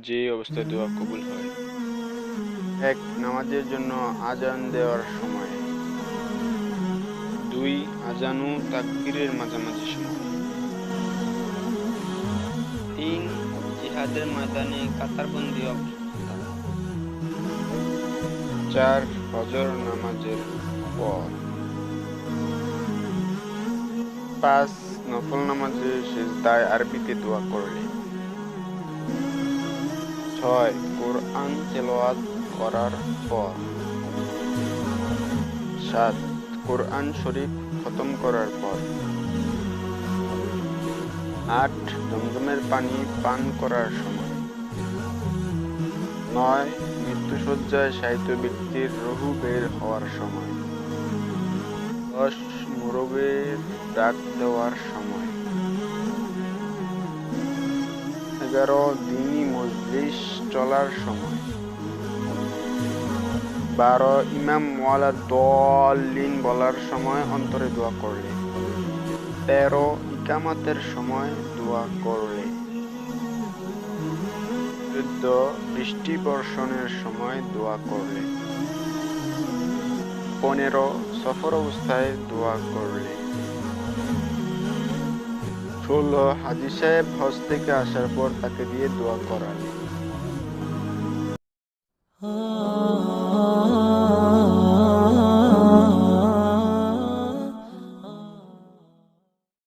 যে অবস্থায় দোয়া কবুল হয়। ১. নামাজের জন্য আজান দেওয়ার সময়। ২. আজান ও তাকবীরের মাঝামাঝি সময়। ৩. জিহাদের ময়দানে কাতারবন্দী অবস্থা। ৪. ফজর নামাজের পর। ৫. নফল নামাজে সিজদায় আরবিতে দোয়া করলে। ৬. কোরআন তেলাওয়াত করার পর। ৭. কোরআন শরীফ খতম করার পর। ৮. জমজমের পানি পান করার সময়। ৯. মৃত্যুশয্যায় শায়িত ব্যক্তির রূহ বের হওয়ার সময়। ১০. মুরব্বির ডাক দেওয়ার সময়। ১১. দ্বীনি মজলিস চলার সময়। ১২. ইমাম ওয়ালা দলিন বলার সময় অন্তরে দোয়া করলে। ১৩. ইকামতের সময় দোয়া করলে। ১৪. বৃষ্টি বর্ষণের সময় দোয়া করলে। ১৫. সফর অবস্থায় দোয়া করলে। ১৬. হাজী সাহেব হজ থেকে আসার পর তাকে দিয়ে দোয়া করালে।